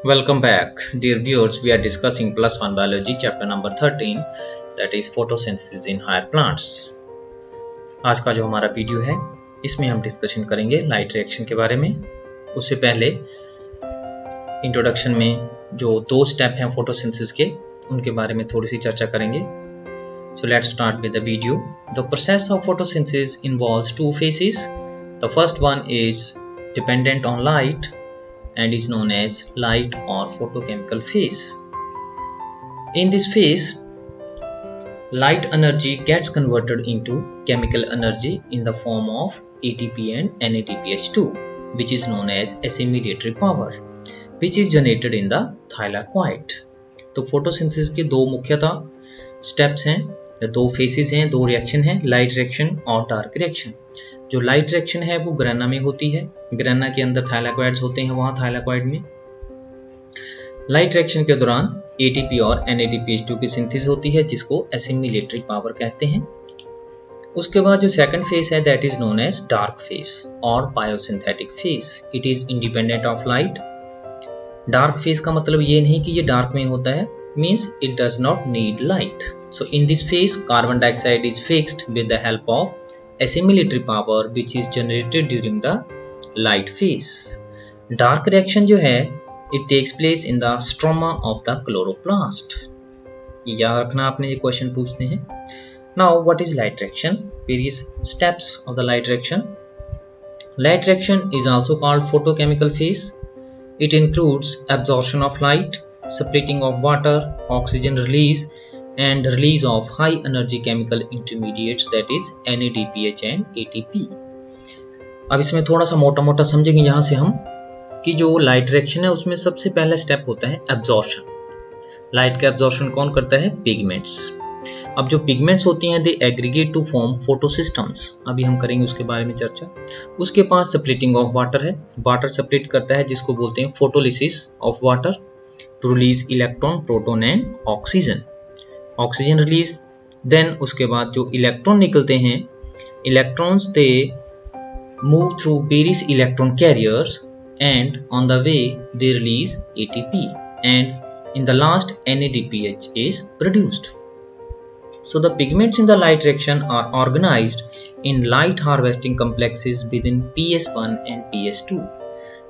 Welcome back, dear viewers. We are discussing plus one biology chapter number 13, that is photosynthesis in higher plants. आज का जो हमारा video है इसमें हम डिस्कशन करेंगे लाइट रिएक्शन के बारे में। उससे पहले इंट्रोडक्शन में जो दो स्टेप हैं फोटोसिंथेसिस के उनके बारे में थोड़ी सी चर्चा करेंगे। So let's start with the video. The process of photosynthesis involves two phases. The first one is dependent on light and is known as light or photochemical phase. In this phase, light energy gets converted into chemical energy in the form of ATP and NADPH2, which is known as assimilatory power, which is generated in the thylakoid. तो photosynthesis के दो मुख्यतः steps हैं, दो faces हैं, दो reaction हैं, light reaction और डार्क रिएक्शन। जो लाइट रिएक्शन है वो ग्रेना में होती है, ग्रेना के अंदर थाइलाकोइड्स होते हैं, वहां थाइलाकोइड में लाइट रिएक्शन के दौरान एटीपी और NADPH2 की सिंथेसिस होती है जिसको एसिमिलेटरी पावर कहते हैं। उसके बाद जो सेकंड फेज है that is known as dark phase और biosynthetic phase. It is independent of light. Dark phase का मतलब ये नहीं कि ये डार्क में होता है, means it does not need light. So in this phase carbon dioxide is fixed with the help of assimilatory power which is generated during the light phase. Dark reaction जो है it takes place in the stroma of the chloroplast. याद रखना आपने, ये question पूछते हैं। Now what is light reaction? Various steps of the light reaction. Light reaction is also called photochemical phase. It includes absorption of light, splitting of water, oxygen release and release of high energy chemical intermediates that is NADPH and ATP. अब इसमें थोड़ा सा मोटा मोटा समझेंगे यहाँ से हम कि जो लाइट रिएक्शन है उसमें सबसे पहला स्टेप होता है एब्जॉर्प्शन। लाइट का एब्जॉर्प्शन कौन करता है? पिगमेंट्स। अब जो पिगमेंट्स होती हैं they aggregate to form photosystems, अभी हम करेंगे उसके बारे में चर्चा। उसके पास स्प्लिटिंग ऑफ वाटर है, वाटर स्प्लिट करता है जिसको बोलते हैं photolysis of water to release electron, proton and oxygen. Oxygen release, then उसके बाद जो इलेक्ट्रॉन निकलते हैं, electrons they move through various electron carriers and on the way they release ATP and in the last NADPH is produced. So the pigments in the light reaction are organized in light harvesting complexes within PS1 and PS2.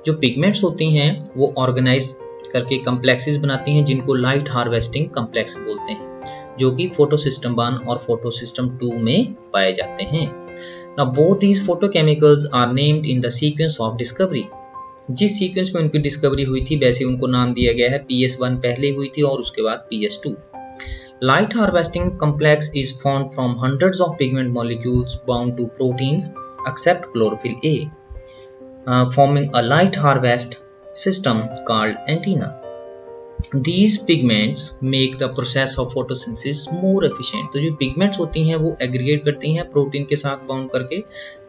जो pigments होती हैं वो organise करके complexes बनाती हैं जिनको light harvesting complex बोलते हैं, जो कि फोटोसिस्टम 1 और फोटोसिस्टम 2 में पाए जाते हैं। Now both these photochemicals are named in the sequence of discovery. जिस सीक्वेंस में उनकी डिस्कवरी हुई थी वैसे उनको नाम दिया गया है। PS1 पहले हुई थी और उसके बाद PS2। Light harvesting complex is formed from hundreds of pigment molecules bound to proteins except chlorophyll A, forming a light harvest system called antenna. These pigments make the process of photosynthesis more efficient. तो जो pigments होती हैं वो aggregate करती हैं protein के साथ bound करके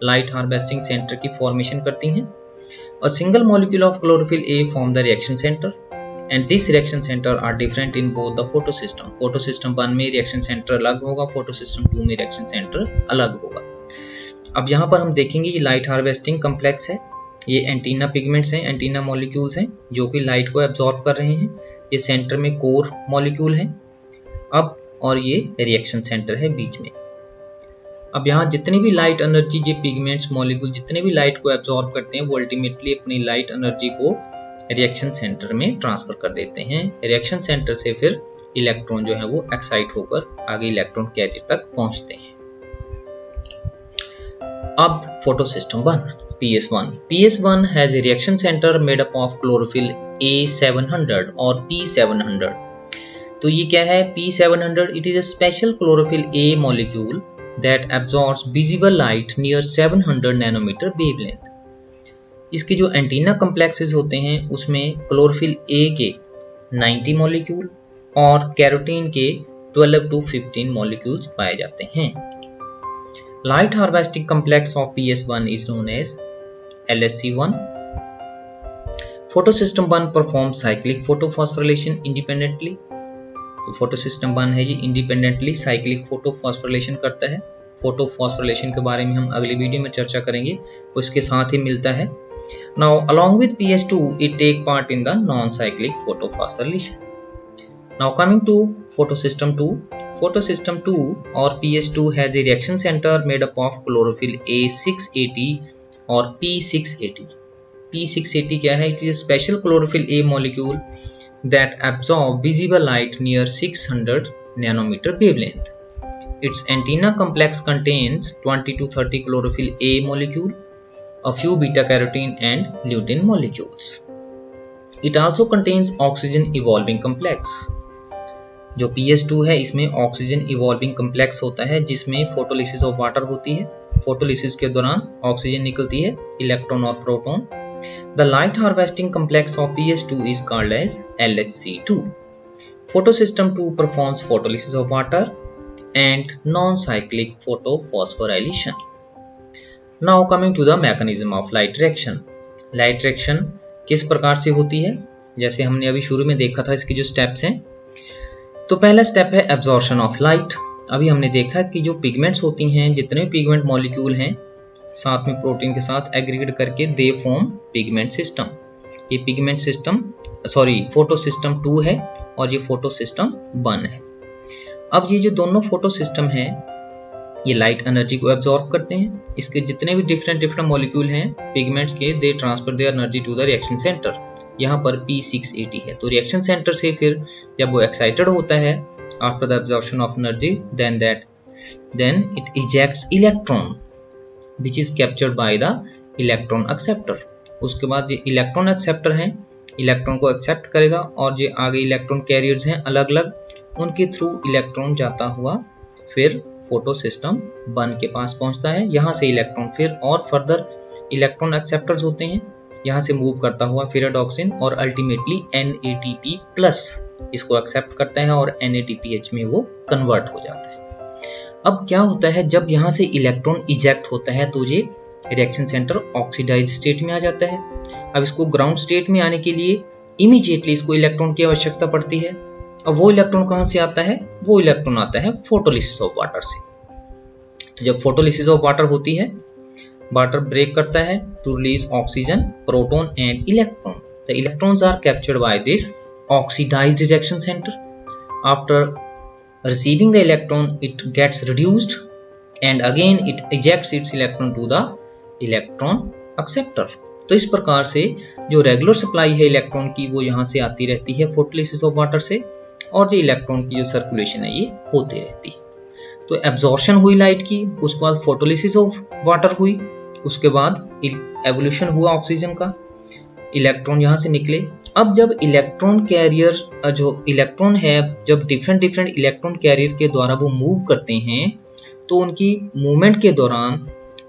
लाइट हार्वेस्टिंग सेंटर की फॉर्मेशन करती हैं। A single molecule of chlorophyll A form the reaction center. And this reaction center are different in both the photosystem. photosystem 1 में reaction center अलग होगा, photosystem 2 में reaction center अलग होगा। अब यहाँ पर हम देखेंगे ये लाइट हार्वेस्टिंग कम्प्लेक्स है, ये एंटीना पिगमेंट्स हैं, एंटीना मॉलिक्यूल्स हैं जो कि लाइट को एब्जॉर्ब कर रहे हैं। ये सेंटर में कोर मॉलिक्यूल है अब, और ये रिएक्शन सेंटर है बीच में। अब यहाँ जितनी भी लाइट एनर्जी ये पिगमेंट्स मॉलिक्यूल जितने भी लाइट को एब्जॉर्ब करते हैं वो अल्टीमेटली अपनी लाइट एनर्जी को रिएक्शन सेंटर में ट्रांसफर कर देते हैं। रिएक्शन सेंटर से फिर इलेक्ट्रॉन जो है वो एक्साइट होकर आगे इलेक्ट्रॉन कैरियर तक पहुंचते हैं। अब photosystem 1 PS1 has a reaction center made up of chlorophyll A700 और P700। तो ये क्या है P700? It is a special chlorophyll A molecule that absorbs visible light near 700 nanometer wavelength। इसके जो एंटीना कम्प्लेक्सेस होते हैं उसमें क्लोरोफिल A के 90 मॉलिक्यूल और कैरोटीन के 12 to 15 मॉलिक्यूल्स पाए जाते हैं। Light harvesting complex of PS1 is known as LSC1. Photosystem 1 perform cyclic photophosphorylation independently. तो फोटोसिस्टम 1 है जी इंडिपेंडेंटली साइक्लिक फोटोफॉस्फोरिलेशन करता है। फोटो फॉस्फोरिलेशन के बारे में हम अगले वीडियो में चर्चा करेंगे, उसके साथ ही मिलता है। Now along with PS2 it take part in the non-cyclic photofosphorylation. Now coming to photosystem 2. Photosystem 2 or PS2 has a reaction center made up of chlorophyll A680 or P680. P680 क्या है? It is a special chlorophyll A molecule that absorb visible light near 600 nanometer wavelength. Its antenna complex contains 20 to 30 chlorophyll A molecule, a few beta carotene and lutein molecules. It also contains oxygen evolving complex. जो PS2 है इसमें oxygen evolving complex होता है जिसमें photolysis of water होती है। Photolysis के दौरान ऑक्सीजन निकलती है, इलेक्ट्रॉन और proton. The light harvesting complex of PS2 is called as LHC2. Photosystem 2 performs photolysis of water and non cyclic photophosphorylation. Now coming to the mechanism of light reaction. Light reaction किस प्रकार से होती है? जैसे हमने अभी शुरू में देखा था, इसके जो स्टेप्स हैं, तो पहला स्टेप है एब्जॉर्प्शन ऑफ लाइट. अभी हमने देखा कि जो पिगमेंट्स होती हैं, जितने पिगमेंट मॉलिक्यूल हैं साथ में प्रोटीन के साथ एग्रीगेट करके दे फॉर्म पिगमेंट सिस्टम. ये पिगमेंट सिस्टम फोटो सिस्टम 2 है और ये फोटो सिस्टम 1 है. अब ये जो दोनों फोटो सिस्टम हैं ये लाइट एनर्जी को एब्जॉर्ब करते हैं. इसके जितने भी डिफरेंट मॉलिक्यूल हैं पिगमेंट्स के, they transfer their energy to the reaction centre. यहाँ पर P680 है, तो रिएक्शन सेंटर से फिर जब वो एक्साइटेड होता है after the absorption of energy then it ejects electron which is captured by the electron acceptor. उसके बाद ये इलेक्ट्रॉन एक्सेप्टर हैं, इलेक्ट्रॉन को एक्सेप्ट करेगा और जो आगे इलेक्ट्रॉन कैरियर्स हैं अलग अलग, उनके थ्रू इलेक्ट्रॉन जाता हुआ फिर फोटो सिस्टम 1 के पास पहुंचता है. यहाँ से इलेक्ट्रॉन फिर और फर्दर इलेक्ट्रॉन एक्सेप्टर्स होते हैं, यहाँ से मूव करता हुआ फेराडॉक्सिन और अल्टीमेटली NADP प्लस इसको एक्सेप्ट करता है और NADPH में वो कन्वर्ट हो जाता है. अब क्या होता है, जब यहाँ से इलेक्ट्रॉन इजेक्ट होता है तो ये रिएक्शन सेंटर ऑक्सीडाइज्ड स्टेट में आ जाता है. अब इसको ग्राउंड स्टेट में आने के लिए इमीडिएटली इसको इलेक्ट्रॉन की आवश्यकता पड़ती है. अब वो इलेक्ट्रॉन कहाँ से आता है? वो इलेक्ट्रॉन आता है फोटोलिसिस ऑफ वाटर से. तो जब फोटोलिसिस ऑफ वाटर होती है, वाटर ब्रेक करता है to release oxygen, proton and electron. The electrons are captured by this oxidised reaction centre. After receiving the electron it gets reduced and again it ejects its electron to the electron acceptor. तो इस प्रकार से जो regular supply है electron की वो यहाँ से आती रहती है फोटोलिसिस ऑफ वाटर से, और जो इलेक्ट्रॉन की जो सर्कुलेशन है ये होती रहती है. तो एब्जॉर्प्शन हुई लाइट की, उसके बाद फोटोलिसिस ऑफ वाटर हुई, उसके बाद एवोल्यूशन हुआ ऑक्सीजन का, इलेक्ट्रॉन यहाँ से निकले. अब जब इलेक्ट्रॉन कैरियर जो इलेक्ट्रॉन है, जब डिफरेंट इलेक्ट्रॉन कैरियर के द्वारा वो मूव करते हैं तो उनकी मूवमेंट के दौरान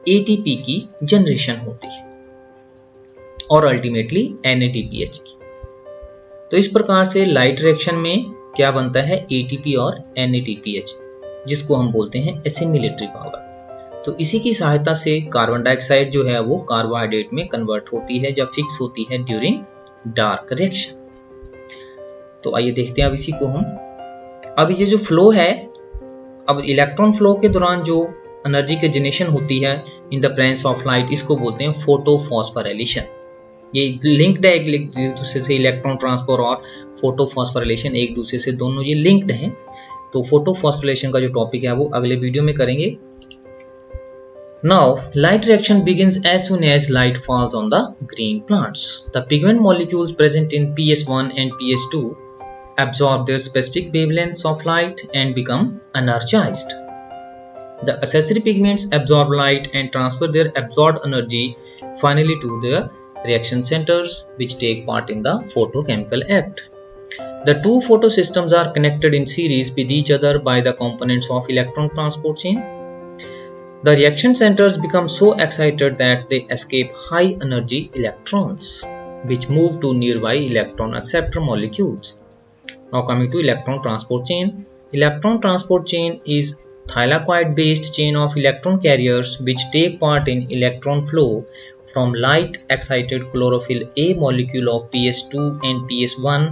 ATP की जनरेशन होती है और अल्टीमेटली NADPH की. तो इस प्रकार से लाइट रिएक्शन में क्या बनता है? ATP और NADPH, जिसको हम बोलते हैं एसिमिलेटरी पावर. तो इसी की सहायता से कार्बन डाइऑक्साइड जो है वो कार्बोहाइड्रेट में कन्वर्ट होती है जब फिक्स होती है ड्यूरिंग डार्क रिएक्शन. तो आइए देखते हैं अब इसी को हम. अब ये जो फ्लो है, अब इलेक्ट्रॉन फ्लो के दौरान जो एनर्जी की जनरेशन होती है in the presence of light, इसको बोलते हैं फोटोफॉस्फोराइलेशन. ये लिंक्ड है एक दूसरे से, इलेक्ट्रॉन ट्रांसफर और फोटोफॉस्फोराइलेशन एक दूसरे से दोनों ये लिंक्ड हैं. तो फोटोफॉस्फोराइलेशन का जो टॉपिक है वो अगले वीडियो में करेंगे. Now, light reaction begins as soon as light falls on the green plants. The pigment molecules present in PS1 and PS2 absorb their specific wavelengths of light and become energized. The accessory pigments absorb light and transfer their absorbed energy finally to their reaction centers, which take part in the photochemical act. The two photosystems are connected in series with each other by the components of electron transport chain. The reaction centers become so excited that they escape high energy electrons, which move to nearby electron acceptor molecules. Now coming to electron transport chain. Electron transport chain is thylakoid based chain of electron carriers which take part in electron flow from light excited chlorophyll A molecule of PS2 and PS1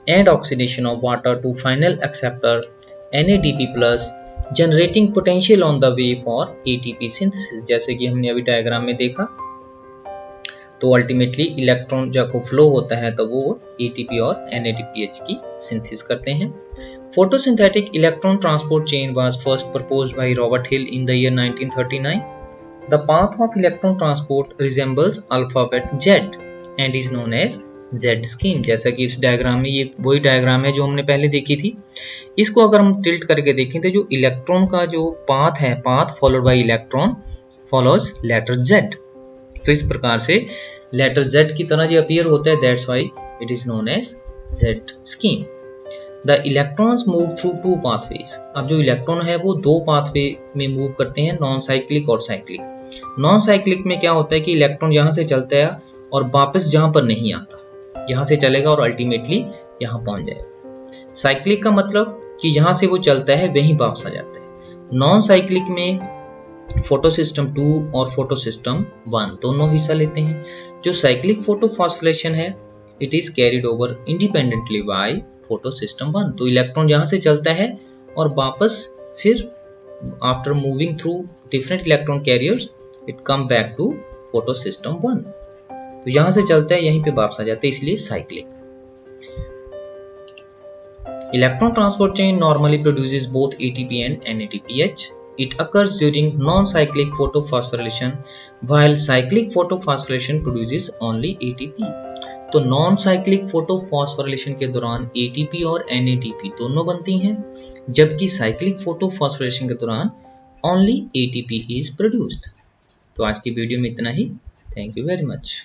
and oxidation of water to final acceptor NADP plus generating potential on the way for ATP synthesis, जैसे कि हमने अभी diagram में देखा। तो ultimately electron जब को flow होता है तो वो एटीपी और एनएडीपीएच की सिंथेसिस करते हैं। Photosynthetic electron transport chain was first proposed by Robert Hill in the year 1939। The path of electron transport resembles alphabet Z and is known as Z scheme. जैसा कि इस डायग्राम में, ये वही डायग्राम है जो हमने पहले देखी थी। इसको अगर हम टिल्ट करके देखें तो जो इलेक्ट्रॉन का जो पाथ है, path followed by electron follows letter Z. तो इस प्रकार से लेटर जेड की तरह जो अपीयर होता है, that's why it is known as Z scheme. The electrons move through two pathways. अब जो इलेक्ट्रॉन है वो दो पाथवे में मूव करते हैं, नॉन साइक्लिक और साइक्लिक। नॉन साइक्लिक में क्या होता है कि इलेक्ट्रॉन यहाँ से चलता है और वापस जहां पर नहीं आता, यहाँ से चलेगा और अल्टीमेटली यहाँ पहुंच जाएगा। साइक्लिक का मतलब कि यहाँ से वो चलता है वहीं वापस आ जाता है। नॉन साइक्लिक में फोटो सिस्टम 2 और फोटो सिस्टम 1 दोनों हिस्सा लेते हैं। जो साइक्लिक फोटोफॉस्फोरिलेशन है, it is carried over independently by photo system 1। तो इलेक्ट्रॉन यहाँ से चलता है और वापस फिर after moving through different electron carriers it come back to photo system 1। तो यहां से चलता है यहीं पे वापस आ जाता है, इसलिए cyclic. Electron transport chain normally produces both ATP and NADPH. It occurs during non-cyclic photophosphorilation, while cyclic photophosphorilation produces only ATP. तो नॉन साइक्लिक फोटोफॉस्फोरिलेशन के दौरान ATP और NADP दोनों बनती हैं, जबकि साइक्लिक फोटोफॉस्फोरिलेशन के दौरान ओनली ATP इज प्रोड्यूस्ड। तो आज की वीडियो में इतना ही। Thank you very much.